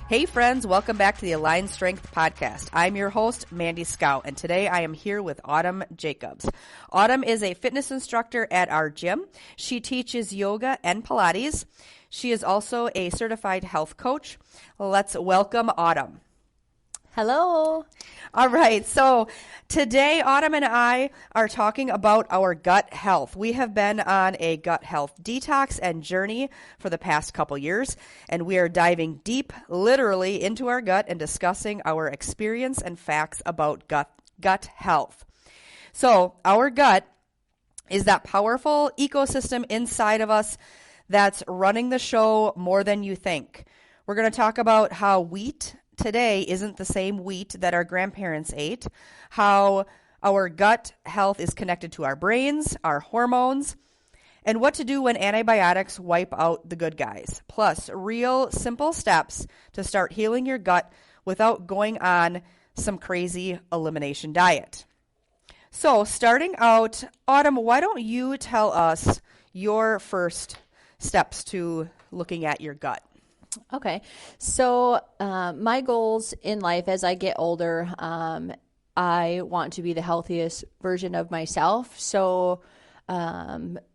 Hey friends, welcome back to the Align Strength Podcast. I'm your host, Mandy Scout, and today I am here with Autumn Jacobs. Autumn is a fitness instructor at our gym. She teaches yoga and Pilates. She is also a certified health coach. Let's welcome Autumn. Hello. All right, so today Autumn and I are talking about our gut health. We have been on a gut health detox and journey for the past couple years, and we are diving deep, literally, into our gut and discussing our experience and facts about gut health. So our gut is that powerful ecosystem inside of us that's running the show more than you think. We're going to talk about how wheat today isn't the same wheat that our grandparents ate, how our gut health is connected to our brains, our hormones, and what to do when antibiotics wipe out the good guys. Plus, real simple steps to start healing your gut without going on some crazy elimination diet. So, starting out, Autumn, why don't you tell us your first steps to looking at your gut? Okay. So my goals in life as I get older, I want to be the healthiest version of myself. So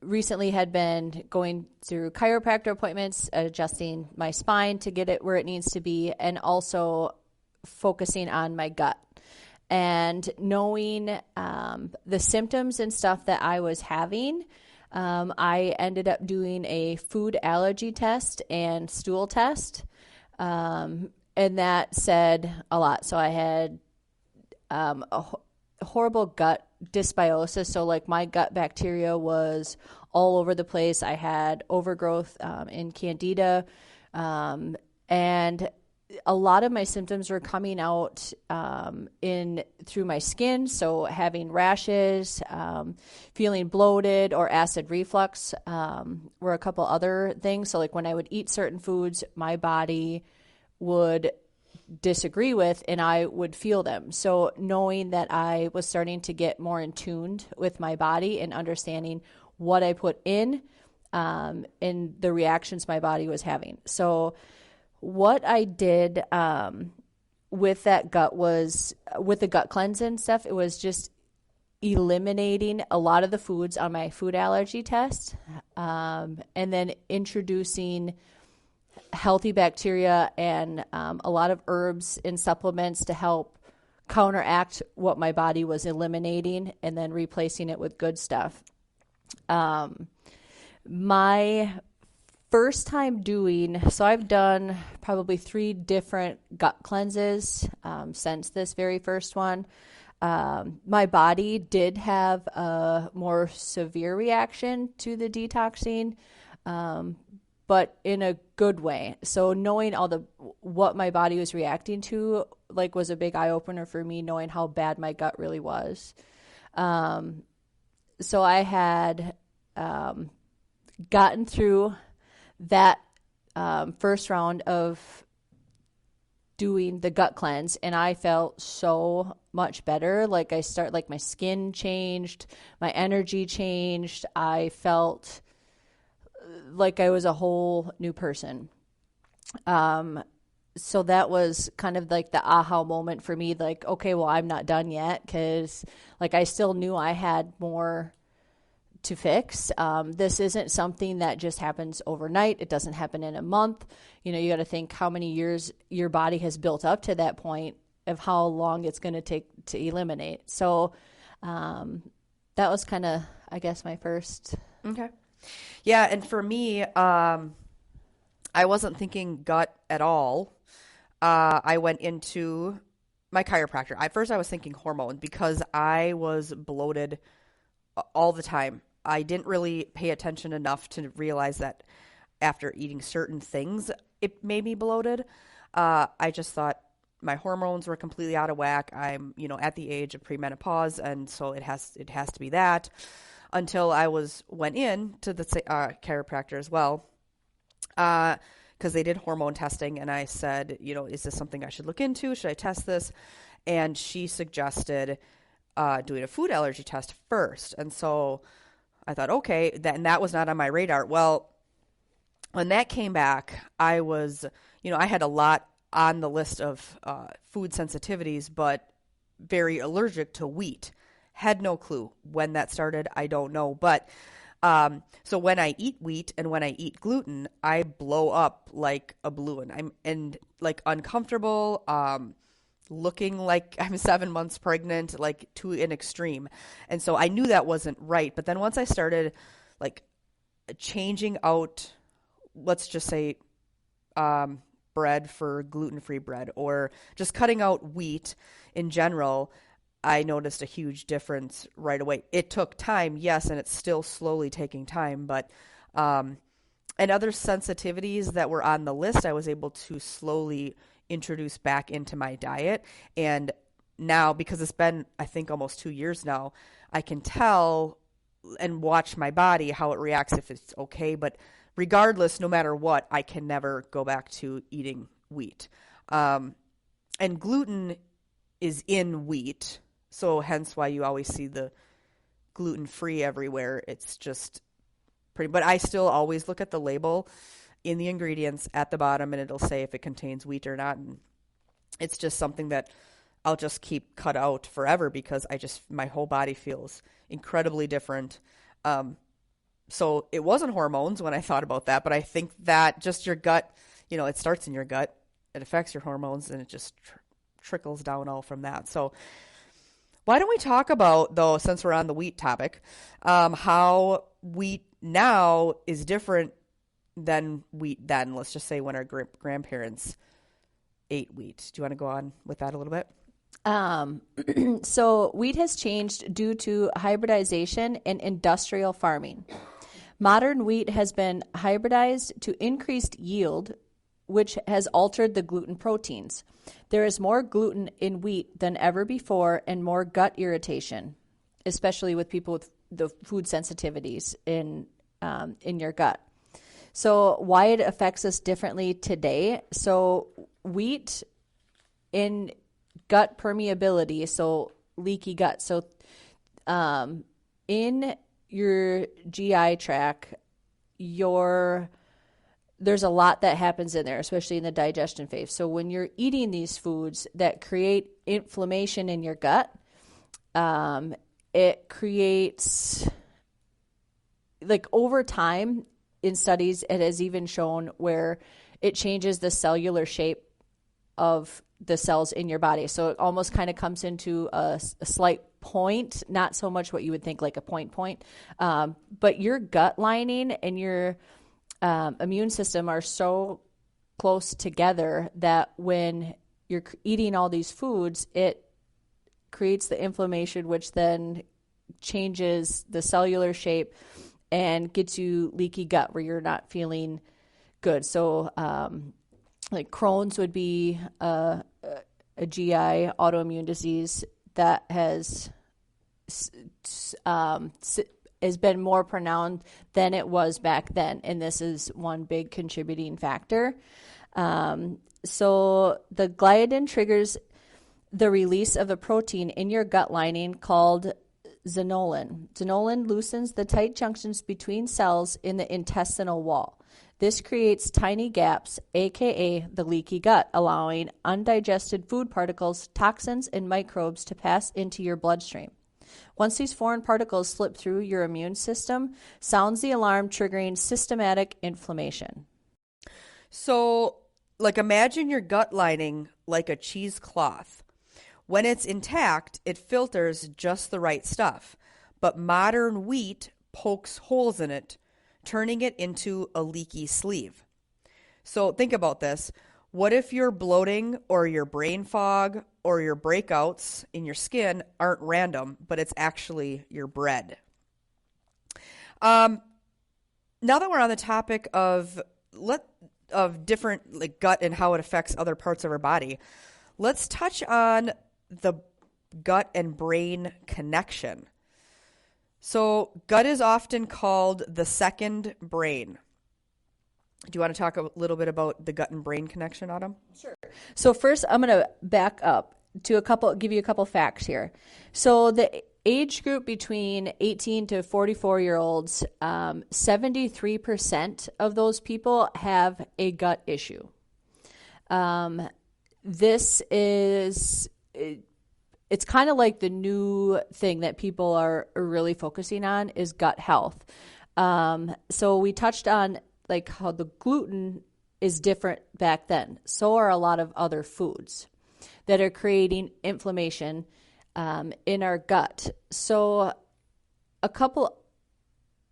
recently had been going through chiropractor appointments, adjusting my spine to get it where it needs to be, and also focusing on my gut. And knowing the symptoms and stuff that I was having, I ended up doing a food allergy test and stool test, and that said a lot. So I had a horrible gut dysbiosis. So like my gut bacteria was all over the place. I had overgrowth in candida, and a lot of my symptoms were coming out through my skin, so having rashes, feeling bloated, or acid reflux were a couple other things. So like when I would eat certain foods, my body would disagree with and I would feel them. So knowing that I was starting to get more in tune with my body and understanding what I put in and the reactions my body was having. So what I did with that gut was, with the gut cleanse and stuff, it was just eliminating a lot of the foods on my food allergy test, and then introducing healthy bacteria and a lot of herbs and supplements to help counteract what my body was eliminating, and then replacing it with good stuff. My first time so I've done probably 3 different gut cleanses since this very first one. My body did have a more severe reaction to the detoxing, but in a good way. So knowing what my body was reacting to, like, was a big eye opener for me, knowing how bad my gut really was. So I had gotten through that first round of doing the gut cleanse, and I felt so much better. Like my skin changed, my energy changed. I felt like I was a whole new person. So that was kind of like the aha moment for me. Like, okay, well, I'm not done yet, because like I still knew I had more to fix. This isn't something that just happens overnight. It doesn't happen in a month. You got to think how many years your body has built up to that point of how long it's going to take to eliminate. So that was kind of, I guess, my first. Okay. Yeah. And for me, I wasn't thinking gut at all. I went into my chiropractor. At first I was thinking hormone, because I was bloated all the time. I didn't really pay attention enough to realize that after eating certain things, it made me bloated. I just thought my hormones were completely out of whack. I'm, at the age of premenopause, and so it has to be that. Until I went in to the chiropractor as well, because they did hormone testing, and I said, is this something I should look into? Should I test this? And she suggested doing a food allergy test first. And so I thought, okay, that was not on my radar. Well, when that came back, I was, I had a lot on the list of food sensitivities, but very allergic to wheat. Had no clue when that started. I don't know. But so when I eat wheat and when I eat gluten, I blow up like a balloon. I'm like uncomfortable, looking like I'm 7 months pregnant, like to an extreme. And so I knew that wasn't right. But then once I started like changing out, let's just say, bread for gluten-free bread, or just cutting out wheat in general, I noticed a huge difference right away. It took time, yes, and it's still slowly taking time, but and other sensitivities that were on the list, I was able to slowly introduce back into my diet. And now, because it's been, I think, almost 2 years now, I can tell and watch my body how it reacts, if it's okay. But regardless, no matter what, I can never go back to eating wheat. And gluten is in wheat, so hence why you always see the gluten-free everywhere. It's just pretty, but I still always look at the label in the ingredients at the bottom, and it'll say if it contains wheat or not. And it's just something that I'll just keep cut out forever, because my whole body feels incredibly different. So it wasn't hormones when I thought about that, but I think that just your gut, it starts in your gut, it affects your hormones, and it just trickles down all from that. So why don't we talk about, though, since we're on the wheat topic, how wheat now is different than wheat then. Let's just say when our grandparents ate wheat. Do you want to go on with that a little bit? So wheat has changed due to hybridization and industrial farming. Modern wheat has been hybridized to increased yield, which has altered the gluten proteins. There is more gluten in wheat than ever before, and more gut irritation, especially with people with the food sensitivities in your gut. So why it affects us differently today? So wheat in gut permeability, so leaky gut. So in your GI tract, there's a lot that happens in there, especially in the digestion phase. So when you're eating these foods that create inflammation in your gut, it creates, like, over time in studies, it has even shown where it changes the cellular shape of the cells in your body. So it almost kind of comes into a slight point, not so much what you would think like a point. But your gut lining and your immune system are so close together that when you're eating all these foods, it creates the inflammation, which then changes the cellular shape and gets you leaky gut where you're not feeling good. So like Crohn's would be a GI autoimmune disease that has been more pronounced than it was back then. And this is one big contributing factor. So the gliadin triggers the release of a protein in your gut lining called zinolin. Zinolin loosens the tight junctions between cells in the intestinal wall. This creates tiny gaps, aka the leaky gut, allowing undigested food particles, toxins, and microbes to pass into your bloodstream. Once these foreign particles slip through your immune system, sounds the alarm, triggering systematic inflammation. So, like, imagine your gut lining like a cheesecloth. When it's intact, it filters just the right stuff. But modern wheat pokes holes in it, turning it into a leaky sleeve. So think about this. What if your bloating or your brain fog or your breakouts in your skin aren't random, but it's actually your bread? Now that we're on the topic of different, like, gut and how it affects other parts of our body, let's touch on the gut and brain connection. So gut is often called the second brain. Do you want to talk a little bit about the gut and brain connection, Autumn? Sure. So first, I'm going to back up to give you a couple facts here. So the age group between 18 to 44-year-olds, 73% of those people have a gut issue. this is, it's kind of like the new thing that people are really focusing on is gut health. So we touched on like how the gluten is different back then. So are a lot of other foods that are creating inflammation in our gut. So a couple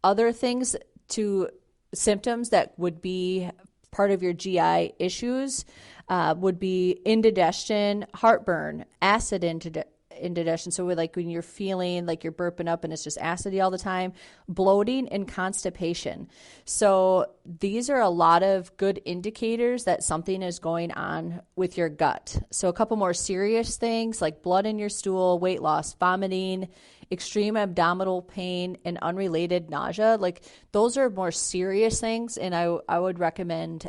other things to symptoms that would be part of your GI issues would be indigestion, heartburn, acid indigestion. So like when you're feeling like you're burping up and it's just acidy all the time, bloating and constipation. So these are a lot of good indicators that something is going on with your gut. So a couple more serious things like blood in your stool, weight loss, vomiting, extreme abdominal pain, and unrelated nausea. Like those are more serious things. And I would recommend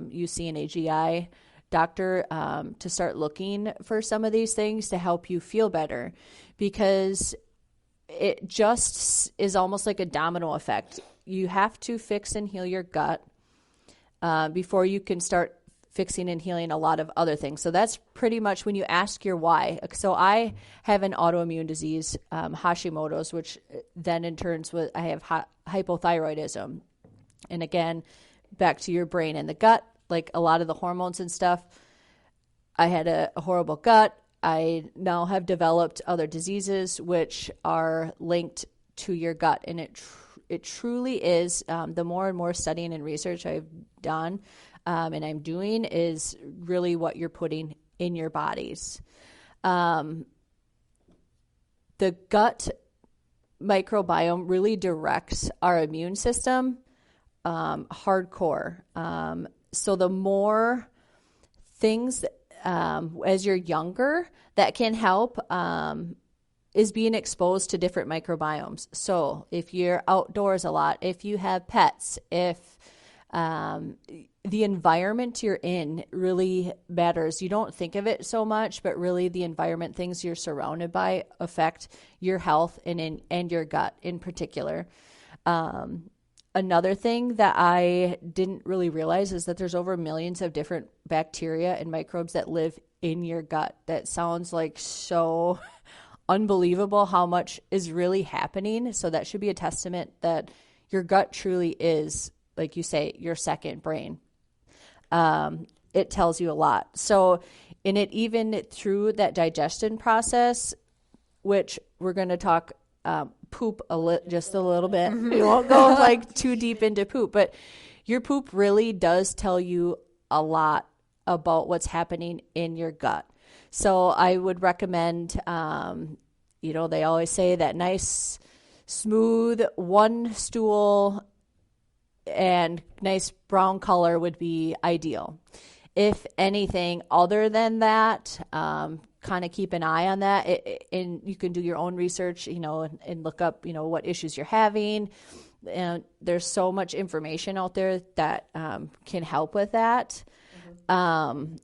you seeing a GI doctor to start looking for some of these things to help you feel better, because it just is almost like a domino effect. You have to fix and heal your gut before you can start fixing and healing a lot of other things. So that's pretty much when you ask your why. So I have an autoimmune disease, Hashimoto's, which then in turns I have hypothyroidism. And again, back to your brain and the gut, like a lot of the hormones and stuff. I had a horrible gut. I now have developed other diseases which are linked to your gut. And it truly is, the more and more studying and research I've done and I'm doing is really what you're putting in your bodies. The gut microbiome really directs our immune system hardcore. So the more things as you're younger that can help is being exposed to different microbiomes. So if you're outdoors a lot, if you have pets, if the environment you're in really matters. You don't think of it so much, but really the environment, things you're surrounded by affect your health and your gut in particular. Another thing that I didn't really realize is that there's over millions of different bacteria and microbes that live in your gut. That sounds like so unbelievable how much is really happening. So that should be a testament that your gut truly is, like you say, your second brain. It tells you a lot. So in it, even through that digestion process, which we're going to talk poop just a little bit. We won't go like too deep into poop, but your poop really does tell you a lot about what's happening in your gut. So I would recommend, they always say that nice, smooth, one stool and nice brown color would be ideal. If anything other than that, kind of keep an eye on that. And you can do your own research, and look up, what issues you're having. And there's so much information out there that can help with that. And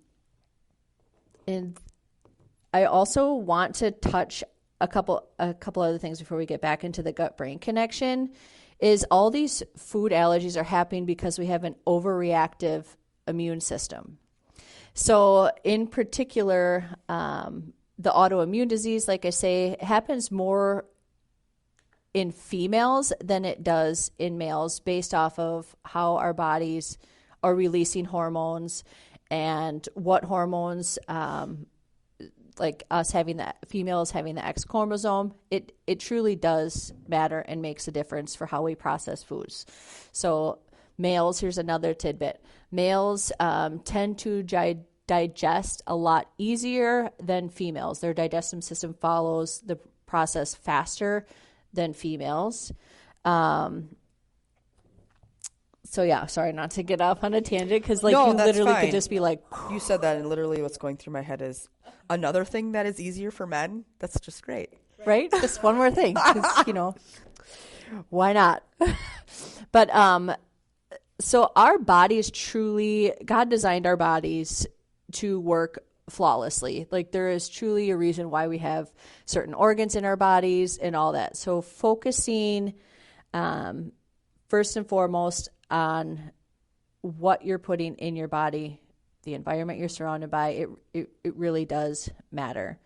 I also want to touch a couple other things before we get back into the gut-brain connection. Is all these food allergies are happening because we have an overreactive immune system. So in particular, the autoimmune disease, like I say, happens more in females than it does in males based off of how our bodies are releasing hormones and what hormones, like us having that, females having the X chromosome, it truly does matter and makes a difference for how we process foods. So males, here's another tidbit. Males tend to digest a lot easier than females. Their digestive system follows the process faster than females. So yeah, sorry not to get off on a tangent because you literally could just be like. You said that and literally what's going through my head is another thing that is easier for men. That's just great. Right? Just one more thing. 'Cause, why not? But so our bodies truly, God designed our bodies to work flawlessly. Like there is truly a reason why we have certain organs in our bodies and all that. So focusing first and foremost on what you're putting in your body the environment you're surrounded by. It really does matter.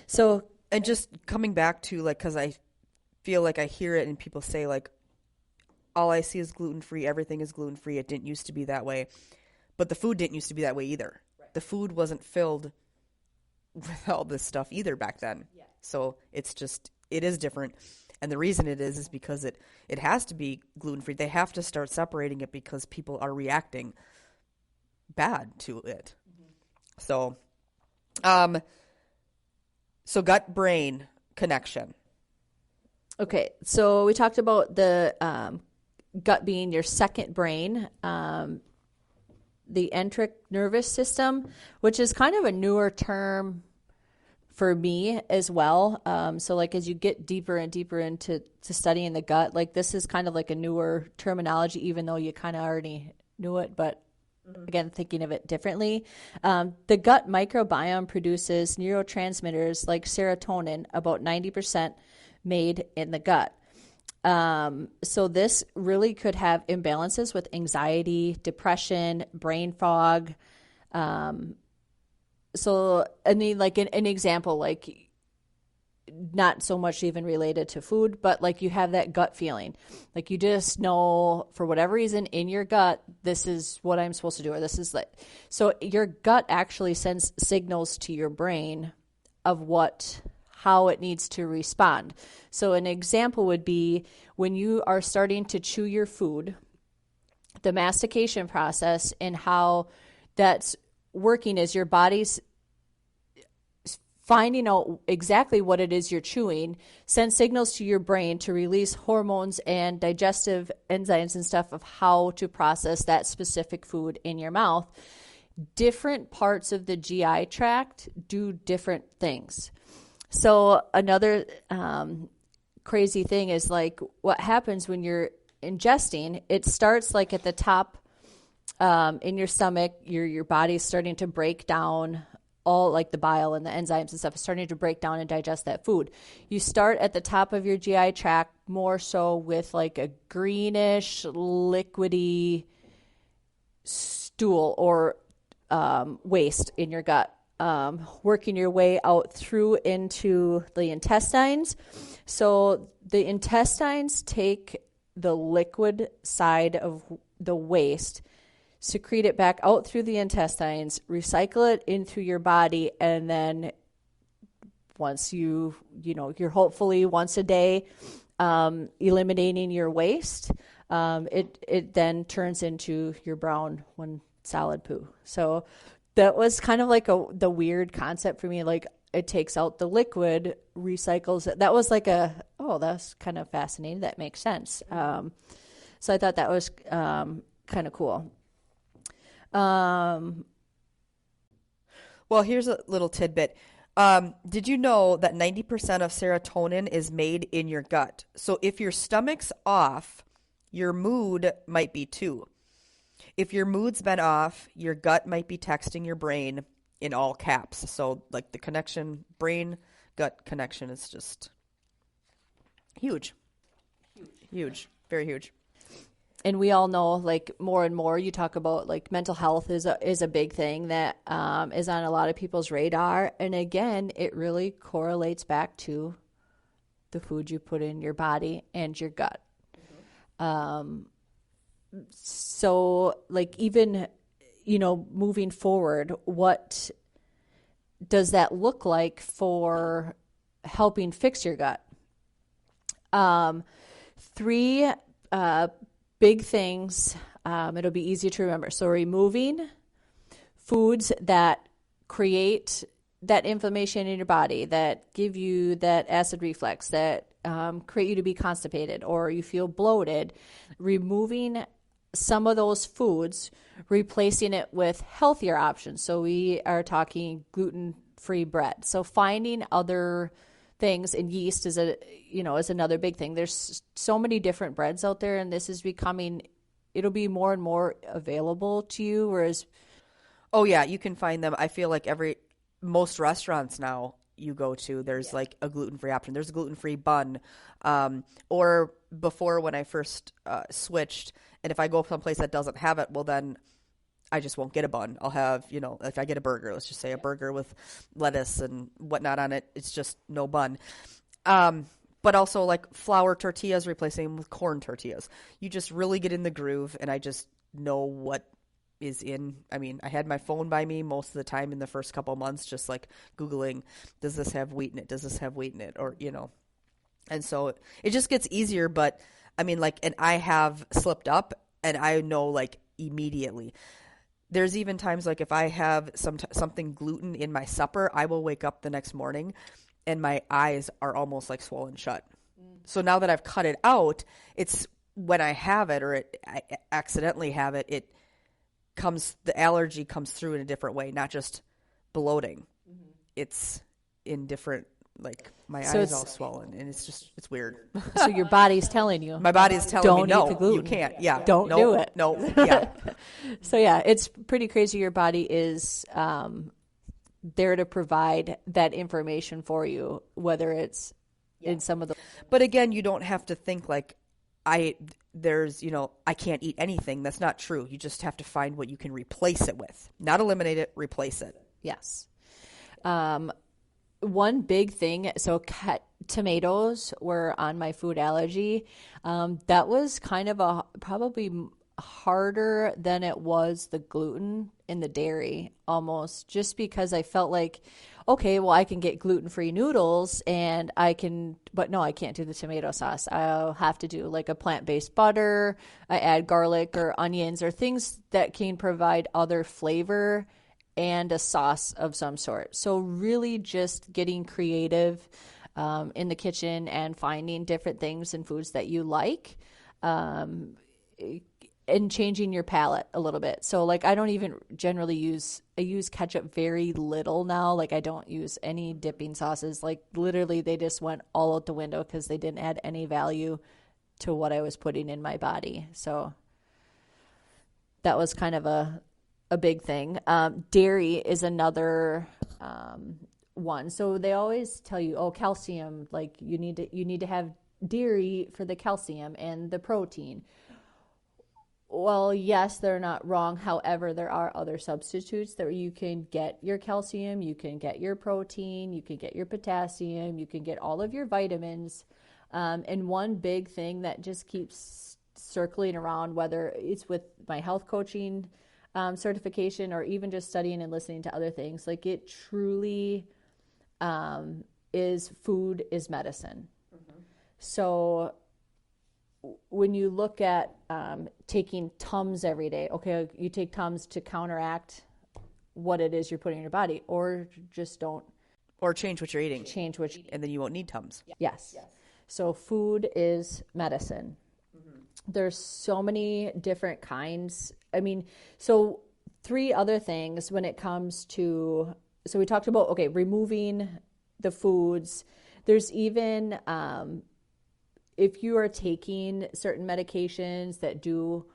So, and just coming back to like, because I feel like I hear it and people say like, all I see is gluten-free, everything is gluten-free, it didn't used to be that way. But the food didn't used to be that way either. Right. The food wasn't filled with all this stuff either back then. Yeah. So it is different. And the reason it is because it has to be gluten-free. They have to start separating it because people are reacting bad to it. Mm-hmm. So gut-brain connection. Okay, so we talked about the gut being your second brain, the enteric nervous system, which is kind of a newer term for me as well. So like as you get deeper and deeper into studying the gut, like this is kind of like a newer terminology, even though you kind of already knew it, but again, thinking of it differently. The gut microbiome produces neurotransmitters like serotonin, about 90% made in the gut. So this really could have imbalances with anxiety, depression, brain fog. So I mean, like an example, like not so much even related to food, but like you have that gut feeling, like you just know for whatever reason in your gut, this is what I'm supposed to do, or this is like, so your gut actually sends signals to your brain of how it needs to respond. So an example would be when you are starting to chew your food, the mastication process and how that's working is your body's finding out exactly what it is you're chewing, sends signals to your brain to release hormones and digestive enzymes and stuff of how to process that specific food in your mouth. Different parts of the GI tract do different things. So another crazy thing is like what happens when you're ingesting, it starts like at the top in your stomach, your body's starting to break down all like the bile and the enzymes and stuff is starting to break down and digest that food. You start at the top of your GI tract more so with like a greenish, liquidy stool or waste in your gut, working your way out through into the intestines. So the intestines take the liquid side of the waste, secrete it back out through the intestines, recycle it in through your body, and then once you're hopefully once a day eliminating your waste, it then turns into your brown one solid poo. So that was kind of like the weird concept for me. Like it takes out the liquid, recycles it. That was like that's kind of fascinating. That makes sense. So I thought that was kind of cool. Well, here's a little tidbit. Did you know that 90% of serotonin is made in your gut? So if your stomach's off, your mood might be too. If your mood's been off, your gut might be texting your brain in all caps. So like the connection, brain-gut connection is just huge. Huge. Very huge. And we all know, like more and more, you talk about like mental health is a big thing that is on a lot of people's radar. And again, it really correlates back to the food you put in your body and your gut. Mm-hmm. So, like even moving forward, what does that look like for helping fix your gut? Three big things. It'll be easy to remember. So removing foods that create that inflammation in your body, that give you that acid reflux, that create you to be constipated or you feel bloated. Removing some of those foods, replacing it with healthier options. So we are talking gluten-free bread. So finding other things, and yeast is another big thing. There's so many different breads out there, and this is it'll be more and more available to you. Whereas, oh yeah, you can find them. I feel like most restaurants now you go to, there's like a gluten-free option. There's a gluten-free bun, or before when I first switched, and if I go someplace that doesn't have it, well then I just won't get a bun. I'll have, if I get a burger, let's just say a burger with lettuce and whatnot on it, it's just no bun. But also like flour tortillas, replacing them with corn tortillas. You just really get in the groove, and I just know what is in. I mean, I had my phone by me most of the time in the first couple months, just like Googling, does this have wheat in it? Does this have wheat in it? Or, and so it just gets easier. But I mean, like, and I have slipped up, and I know like immediately. There's even times like if I have something gluten in my supper, I will wake up the next morning and my eyes are almost like swollen shut. So now that I've cut it out, it's when I have it, or I accidentally have it, the allergy comes through in a different way, not just bloating. It's in different, like my eyes all swollen, and it's weird. So your body's telling you. My body's telling me, don't eat the no, gluten. you can't. Yeah. Don't do it. No. Yeah. So yeah, it's pretty crazy. Your body is there to provide that information for you, whether it's in some of the. But again, you don't have to think like I can't eat anything. That's not true. You just have to find what you can replace it with. Not eliminate it, replace it. Yes. One big thing, so tomatoes were on my food allergy. That was kind of probably harder than it was the gluten in the dairy, almost, just because I felt like, okay, well, I can get gluten-free noodles but no, I can't do the tomato sauce. I'll have to do like a plant-based butter. I add garlic or onions or things that can provide other flavor and a sauce of some sort. So really just getting creative in the kitchen and finding different things and foods that you like, and changing your palate a little bit. So like I don't even generally I use ketchup very little now. Like I don't use any dipping sauces. Like literally they just went all out the window because they didn't add any value to what I was putting in my body. So that was kind of a big thing. Dairy is another one. So they always tell you, oh, calcium, like you need to have dairy for the calcium and the protein. Well, yes, they're not wrong. However, there are other substitutes that you can get your calcium, you can get your protein, you can get your potassium, you can get all of your vitamins. And one big thing that just keeps circling around, whether it's with my health coaching certification or even just studying and listening to other things, like it truly is food is medicine. So when you look at taking Tums every day, okay, you take Tums to counteract what it is you're putting in your body, or just don't. Or change what you're eating. And then you won't need Tums. Yes. So food is medicine. There's so many different kinds. I mean, so 3 other things when it comes to, so we talked about, okay, removing the foods. There's even, if you are taking certain medications that do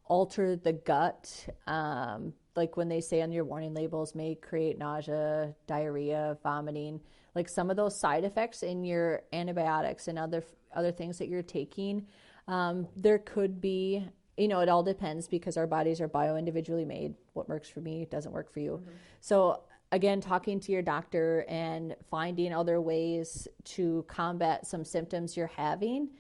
alter the gut, like when they say on your warning labels may create nausea, diarrhea, vomiting, like some of those side effects in your antibiotics and other things that you're taking, there could be, it all depends because our bodies are bio-individually made. What works for me doesn't work for you. So again, talking to your doctor and finding other ways to combat some symptoms you're having,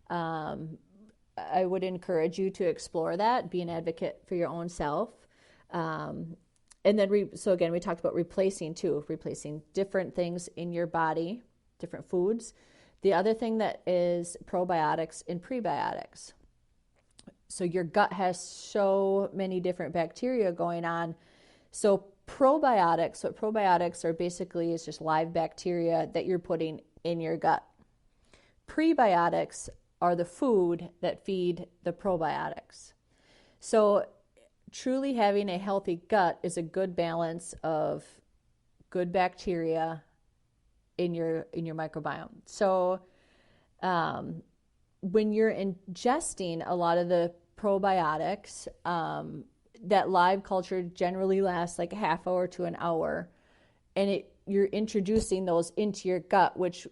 I would encourage you to explore that, be an advocate for your own self. And then, so again, we talked about replacing different things in your body, different foods. The other thing that is probiotics and prebiotics. So your gut has so many different bacteria going on. So probiotics, what probiotics are basically is just live bacteria that you're putting in your gut. Prebiotics are the food that feed the probiotics. So truly having a healthy gut is a good balance of good bacteria in your microbiome. So when you're ingesting a lot of the probiotics, that live culture generally lasts like a half hour to an hour, and you're introducing those into your gut, which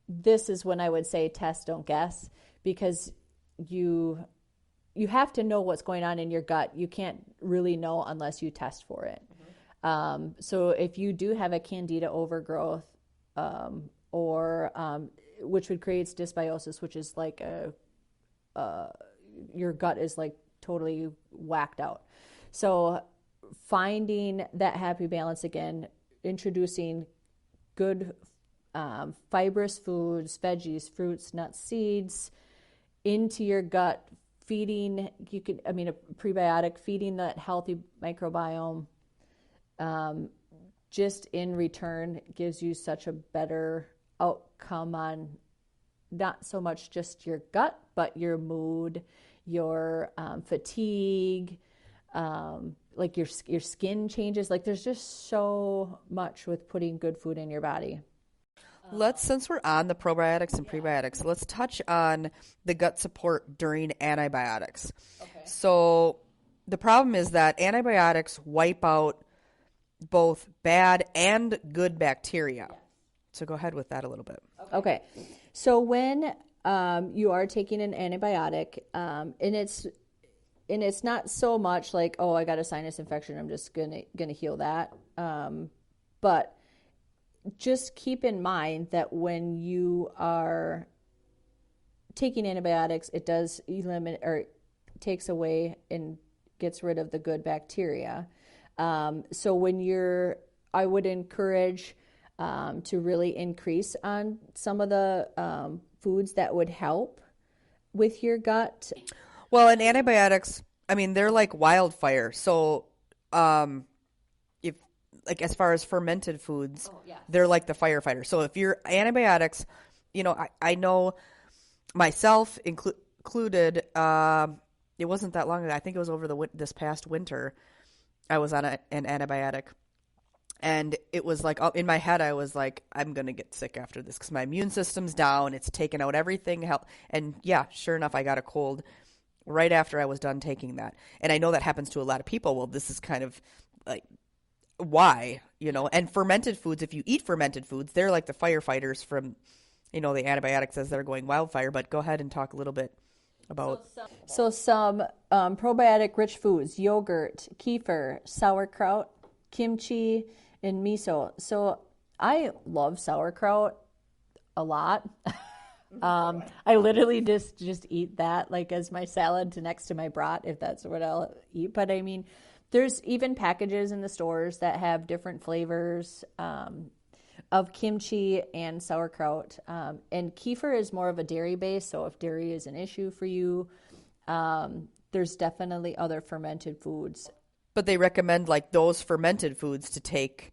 this is when I would say test, don't guess, because you you have to know what's going on in your gut. You can't really know unless you test for it. So if you do have a candida overgrowth, or which would create dysbiosis, which is like your gut is like totally whacked out. So finding that happy balance again, introducing good fibrous foods, veggies, fruits, nuts, seeds into your gut, feeding a prebiotic, feeding that healthy microbiome, just in return gives you such a better outcome on not so much just your gut, but your mood, your fatigue, like your skin changes. Like there's just so much with putting good food in your body. Since we're on the probiotics and prebiotics, let's touch on the gut support during antibiotics. Okay. So the problem is that antibiotics wipe out both bad and good bacteria. So go ahead with that a little bit. Okay. So when you are taking an antibiotic, and it's not so much like, oh, I got a sinus infection, I'm just gonna heal that. But just keep in mind that when you are taking antibiotics, it does eliminate or takes away and gets rid of the good bacteria. So I would encourage to really increase on some of the foods that would help with your gut. Well, and antibiotics, they're like wildfire. So, as far as fermented foods, they're like the firefighter. So if your antibiotics, I know myself included, it wasn't that long ago. I think it was over this past winter. I was on an antibiotic, and it was like in my head, I was like, I'm going to get sick after this because my immune system's down. It's taken out everything. And yeah, sure enough, I got a cold right after I was done taking that. And I know that happens to a lot of people. Well, this is kind of like, why, and fermented foods, if you eat fermented foods, they're like the firefighters from, the antibiotics as they're going wildfire. But go ahead and talk a little bit about. So some probiotic rich foods, yogurt, kefir, sauerkraut, kimchi, and miso. So I love sauerkraut a lot. I literally just eat that like as my salad next to my brat, if that's what I'll eat. But there's even packages in the stores that have different flavors of kimchi and sauerkraut. And kefir is more of a dairy base, so if dairy is an issue for you, there's definitely other fermented foods. But they recommend like those fermented foods to take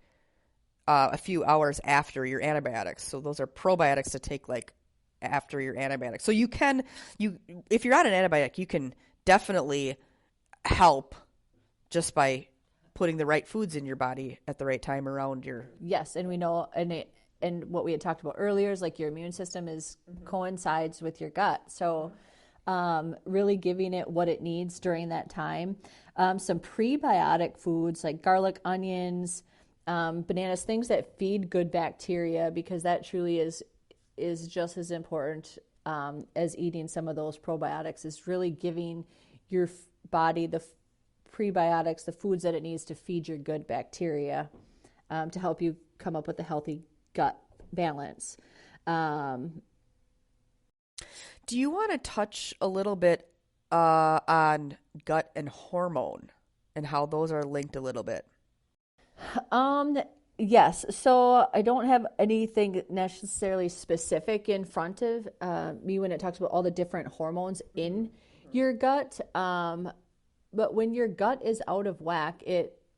a few hours after your antibiotics. So those are probiotics to take like after your antibiotics. So if you're on an antibiotic, you can definitely help just by putting the right foods in your body at the right time around your. Yes, and we know, and what we had talked about earlier is like your immune system coincides with your gut. So really giving it what it needs during that time. Some prebiotic foods like garlic, onions, bananas, things that feed good bacteria, because that truly is just as important as eating some of those probiotics, is really giving your body the prebiotics, the foods that it needs to feed your good bacteria, to help you come up with a healthy gut balance. Do you want to touch a little bit on gut and hormone and how those are linked a little bit? Yes. So I don't have anything necessarily specific in front of me when it talks about all the different hormones in your gut. But when your gut is out of whack,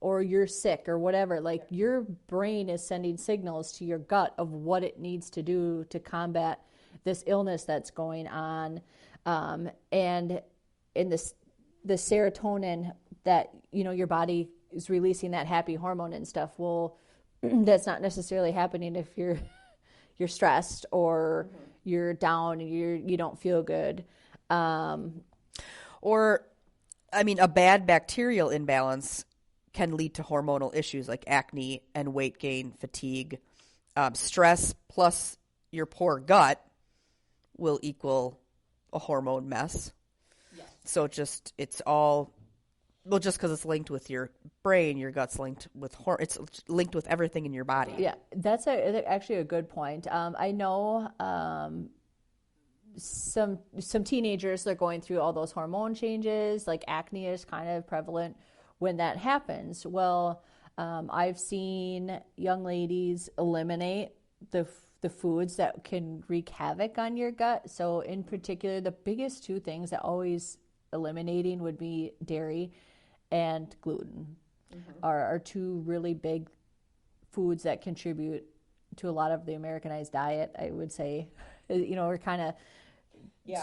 or you're sick or whatever, like your brain is sending signals to your gut of what it needs to do to combat this illness that's going on. And in the serotonin that, your body is releasing, that happy hormone and stuff, well, that's not necessarily happening if you're stressed or you're down and you don't feel good. A bad bacterial imbalance can lead to hormonal issues like acne and weight gain, fatigue. Stress plus your poor gut will equal a hormone mess. So it's all, well, just because it's linked with your brain, your gut's linked with it's linked with everything in your body. Yeah, that's actually a good point. I know some teenagers, they're going through all those hormone changes, like acne is kind of prevalent when that happens. Well, I've seen young ladies eliminate the foods that can wreak havoc on your gut. So in particular, the biggest two things that always eliminating would be dairy and gluten. Are two really big foods that contribute to a lot of the Americanized diet, I would say. We're kind of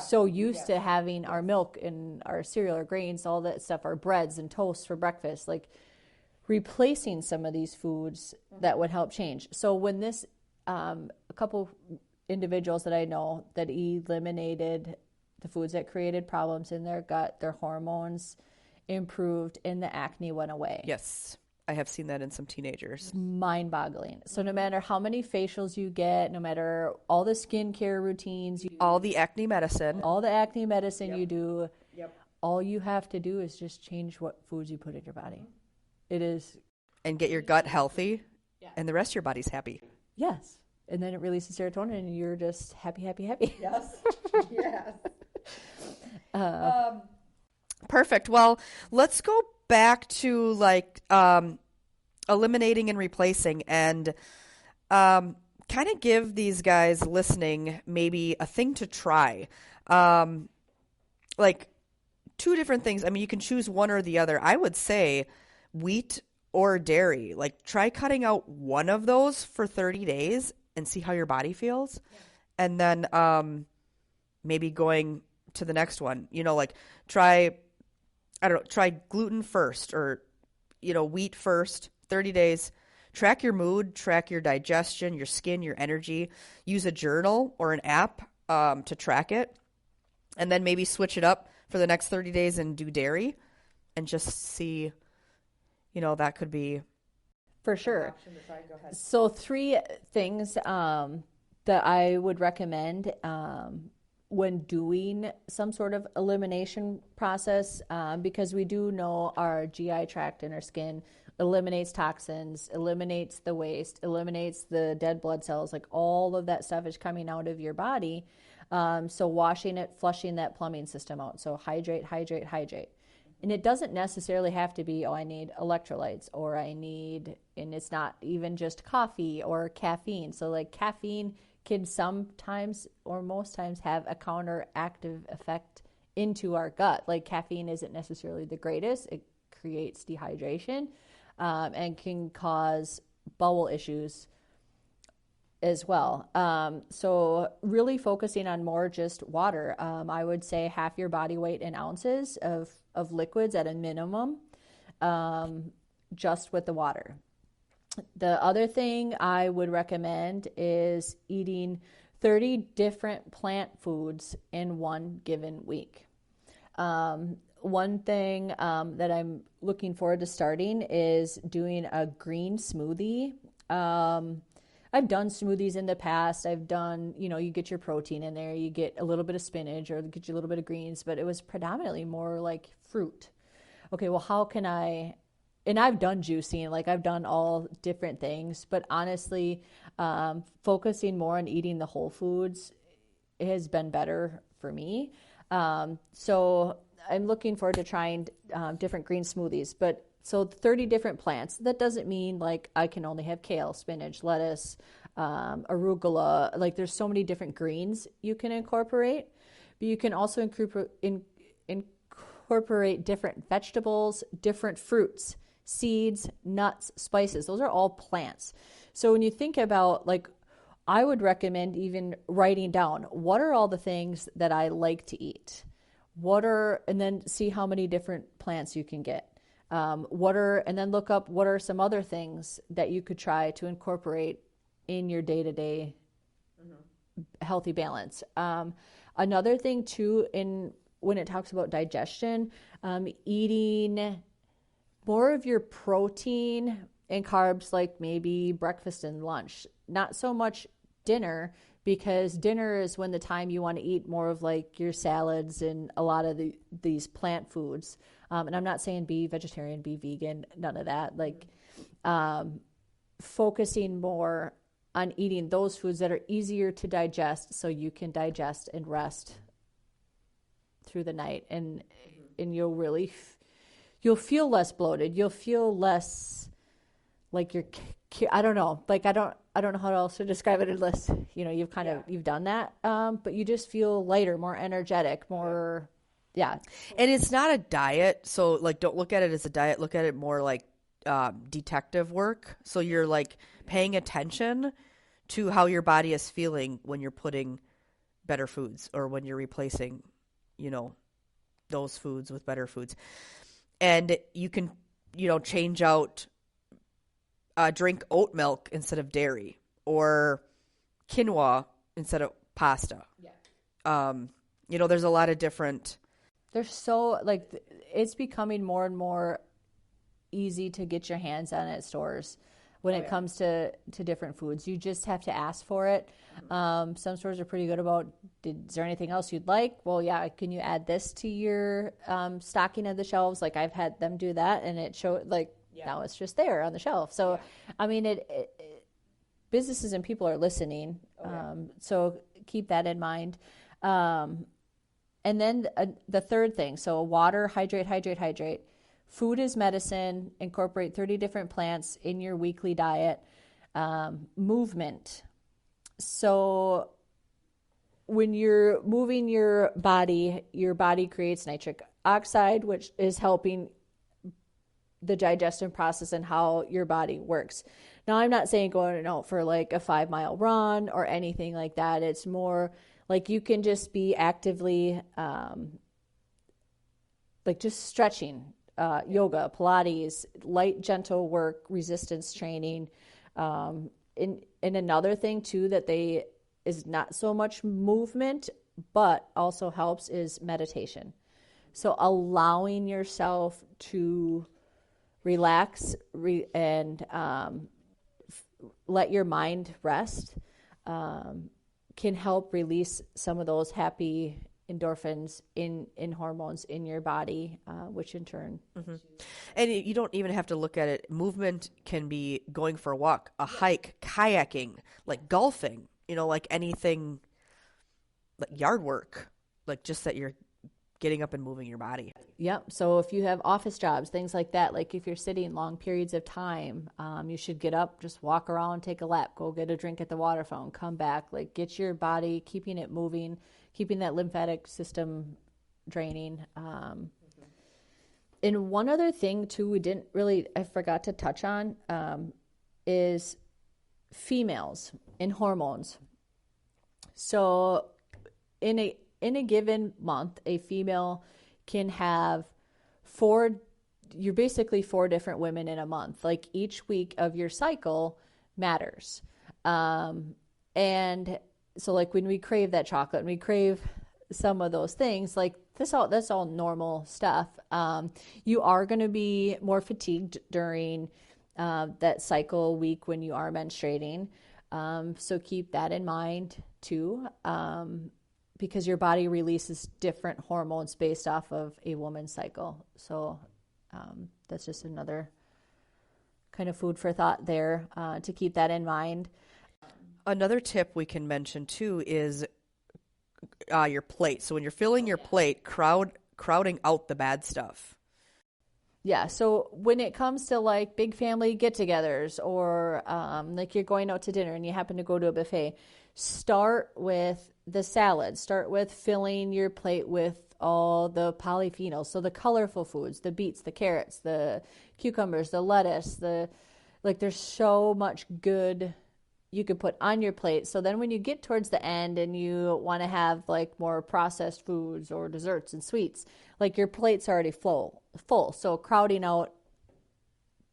so used to having our milk and our cereal or grains, all that stuff, our breads and toast for breakfast, like replacing some of these foods that would help change. So when this, a couple individuals that I know that eliminated the foods that created problems in their gut, their hormones improved, and the acne went away. Yes, I have seen that in some teenagers. Mind-boggling. So no matter how many facials you get, no matter all the skincare routines, all the acne medicine you do, all you have to do is just change what foods you put in your body. It is. And get your gut healthy, and the rest of your body's happy. Yes. And then it releases serotonin, and you're just happy, happy, happy. Yes. Yes. Perfect. Well, let's go back to eliminating and replacing, and kind of give these guys listening maybe a thing to try. Like two different things. I mean, you can choose one or the other. I would say wheat or dairy. Like try cutting out one of those for 30 days and see how your body feels. Yeah. And then maybe going to the next one, try gluten first, or, wheat first, 30 days. Track your mood, track your digestion, your skin, your energy. Use a journal or an app to track it. And then maybe switch it up for the next 30 days and do dairy and just see, that could be. For sure. So 3 things that I would recommend when doing some sort of elimination process, because we do know our GI tract and our skin eliminates toxins, eliminates the waste, eliminates the dead blood cells, like all of that stuff is coming out of your body. So washing it, flushing that plumbing system out. So hydrate, hydrate, hydrate. And it doesn't necessarily have to be, I need electrolytes, or and it's not even just coffee or caffeine. So like caffeine can sometimes or most times have a counteractive effect into our gut. Like caffeine isn't necessarily the greatest. It creates dehydration and can cause bowel issues as well. So really focusing on more just water. I would say half your body weight in ounces of liquids at a minimum, just with the water. The other thing I would recommend is eating 30 different plant foods in one given week. One thing that I'm looking forward to starting is doing a green smoothie. I've done smoothies in the past. I've done, you get your protein in there, you get a little bit of spinach or get you a little bit of greens, but it was predominantly more like fruit. Okay, well, how can and I've done juicing, like I've done all different things, but honestly, focusing more on eating the whole foods has been better for me. So I'm looking forward to trying different green smoothies, so 30 different plants. That doesn't mean like I can only have kale, spinach, lettuce, arugula. Like there's so many different greens you can incorporate, but you can also incorporate different vegetables, different fruits, seeds, nuts, spices. Those are all plants. So when you think about I would recommend even writing down what are all the things that I like to eat. And then see how many different plants you can get. And then look up what are some other things that you could try to incorporate in your day-to-day healthy balance. Another thing too, when it talks about digestion, eating more of your protein and carbs, like maybe breakfast and lunch, not so much dinner, because dinner is when the time you want to eat more of like your salads and a lot of these plant foods. And I'm not saying be vegetarian, be vegan, none of that. Like focusing more on eating those foods that are easier to digest so you can digest and rest through the night. And you'll really, you'll feel less bloated. You'll feel less like you're, I don't know, like I don't know how else to describe it unless, you've kind of, you've done that. But you just feel lighter, more energetic, more, yeah. And it's not a diet. So like, don't look at it as a diet. Look at it more like detective work. So you're like paying attention to how your body is feeling when you're putting better foods or when you're replacing, those foods with better foods. And you can, change out, drink oat milk instead of dairy or quinoa instead of pasta. Yeah. There's a lot of different. There's so like, it's becoming more and more easy to get your hands on at stores when it comes to different foods. You just have to ask for it. Some stores are pretty good about, is there anything else you'd like? Well, yeah, can you add this to your stocking of the shelves? Like I've had them do that, and it showed like, now it's just there on the shelf. So, I mean, businesses and people are listening. So keep that in mind. And then the third thing, so water, hydrate. Food is medicine. Incorporate 30 different plants in your weekly diet. Movement. So when you're moving your body creates nitric oxide, which is helping the digestion process and how your body works. Now, I'm not saying going out for like a 5-mile run or anything like that. It's more like you can just be actively like just stretching, yoga, Pilates, light, gentle work, resistance training. And another thing too that is not so much movement, but also helps is meditation. So allowing yourself to relax and let your mind rest can help release some of those happy endorphins in hormones in your body, which in turn. Mm-hmm. And you don't even have to look at it. Movement can be going for a walk, a hike, kayaking, like golfing, like anything, like yard work, like just that you're getting up and moving your body. Yep. So if you have office jobs, things like that, like if you're sitting long periods of time, you should get up, just walk around, take a lap, go get a drink at the water fountain, come back, like get your body, keeping it moving, keeping that lymphatic system draining. And one other thing too, I forgot to touch on, is females and hormones. So in a given month, a female can have you're basically 4 different women in a month. Like each week of your cycle matters. And so like when we crave that chocolate and we crave some of those things, like that's all normal stuff. You are going to be more fatigued during that cycle week when you are menstruating. So keep that in mind too. Because your body releases different hormones based off of a woman's cycle. So that's just another kind of food for thought there, to keep that in mind. Another tip we can mention too is your plate. So when you're filling your plate, crowding out the bad stuff. Yeah, so when it comes to like big family get-togethers or like you're going out to dinner and you happen to go to a buffet, start with the salad. Start with filling your plate with all the polyphenols, so the colorful foods, the beets, the carrots, the cucumbers, the lettuce, there's so much good you could put on your plate. So then when you get towards the end and you want to have like more processed foods or desserts and sweets, like your plate's already full. So crowding out,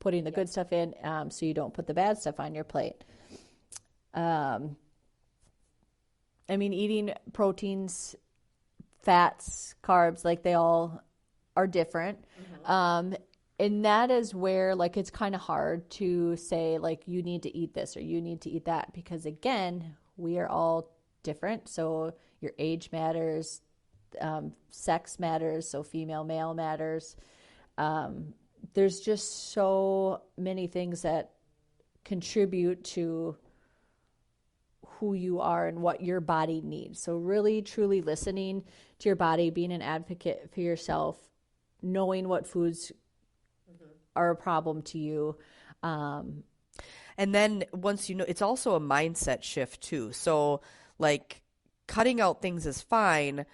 putting the good stuff in, so you don't put the bad stuff on your plate. I mean, eating proteins, fats, carbs, like they all are different. Mm-hmm. And that is where like it's kind of hard to say like you need to eat this or you need to eat that, because again, we are all different. So your age matters, sex matters, so female, male matters. There's just so many things that contribute to who you are and what your body needs. So really, truly listening to your body, being an advocate for yourself, knowing what foods are a problem to you. And then once you know, it's also a mindset shift too. So like cutting out things is fine,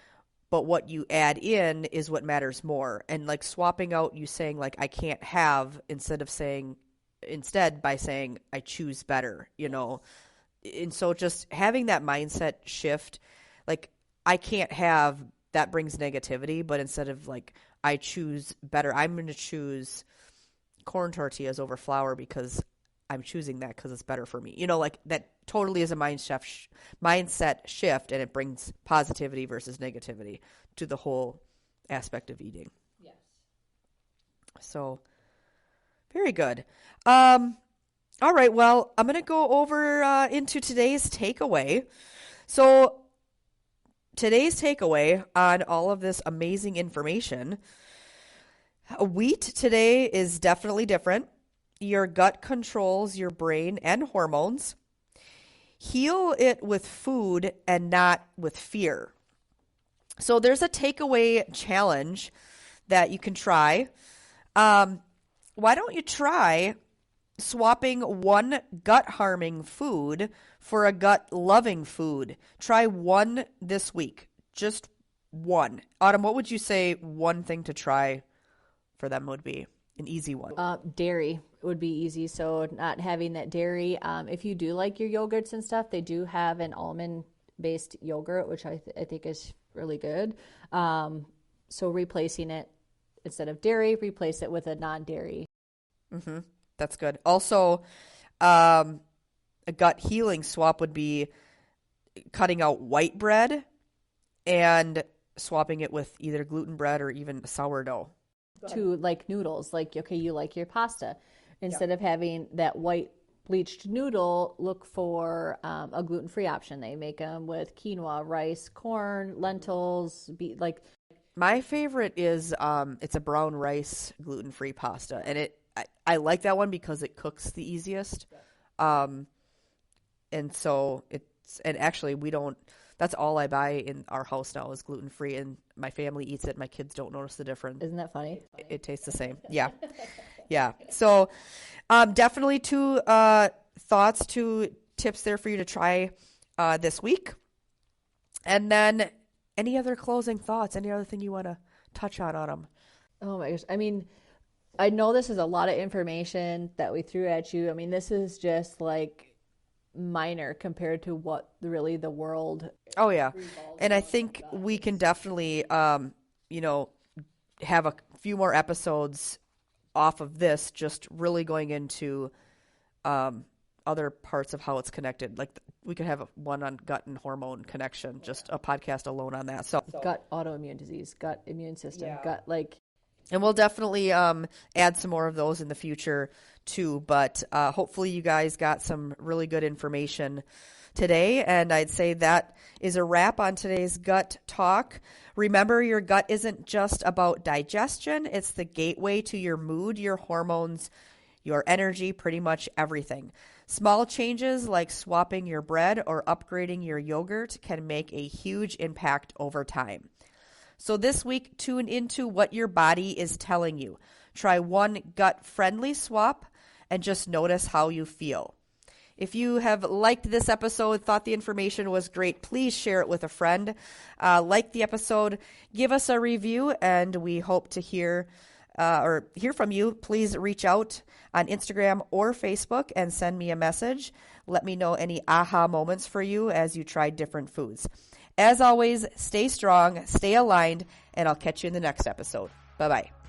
but what you add in is what matters more. And like swapping out, you saying like, I can't have, instead by saying I choose better, you know? And so just having that mindset shift, like I can't have, that brings negativity, but instead of like, I choose better, I'm going to choose corn tortillas over flour because I'm choosing that because it's better for me. You know, like that totally is a mindset shift, and it brings positivity versus negativity to the whole aspect of eating. Yes. So very good. All right, well, I'm going to go over into today's takeaway. So today's takeaway on all of this amazing information, wheat today is definitely different. Your gut controls your brain and hormones. Heal it with food and not with fear. So there's a takeaway challenge that you can try. Why don't you try swapping one gut-harming food for a gut-loving food? Try one this week. Just one. Autumn, what would you say one thing to try for them would be? An easy one. Dairy would be easy. So not having that dairy. If you do like your yogurts and stuff, they do have an almond-based yogurt, which I think is really good. So replacing it, instead of dairy, replace it with a non-dairy. Mm-hmm. That's good. Also, a gut healing swap would be cutting out white bread and swapping it with either gluten bread or even sourdough. To like noodles, like, okay, you like your pasta. Instead of having that white bleached noodle, look for a gluten-free option. They make them with quinoa, rice, corn, lentils, My favorite is it's a brown rice gluten-free pasta, and I like that one because it cooks the easiest. And so actually that's all I buy in our house now is gluten-free, and my family eats it. My kids don't notice the difference. Isn't that funny? It tastes the same. Yeah. Yeah. So definitely two tips there for you to try this week. And then any other closing thoughts? Any other thing you want to touch on, Autumn? Oh my gosh. I mean, I know this is a lot of information that we threw at you. I mean, this is just like minor compared to what really the world. Oh yeah. And I think we can definitely, have a few more episodes off of this, just really going into other parts of how it's connected. Like we could have one on gut and hormone connection, just a podcast alone on that. So gut autoimmune disease, gut immune system, and we'll definitely add some more of those in the future too. But hopefully you guys got some really good information today. And I'd say that is a wrap on today's gut talk. Remember, your gut isn't just about digestion. It's the gateway to your mood, your hormones, your energy, pretty much everything. Small changes like swapping your bread or upgrading your yogurt can make a huge impact over time. So this week, tune into what your body is telling you. Try one gut-friendly swap and just notice how you feel. If you have liked this episode, thought the information was great, please share it with a friend. Like the episode, give us a review, and we hope to hear from you. Please reach out on Instagram or Facebook and send me a message. Let me know any aha moments for you as you try different foods. As always, stay strong, stay aligned, and I'll catch you in the next episode. Bye-bye.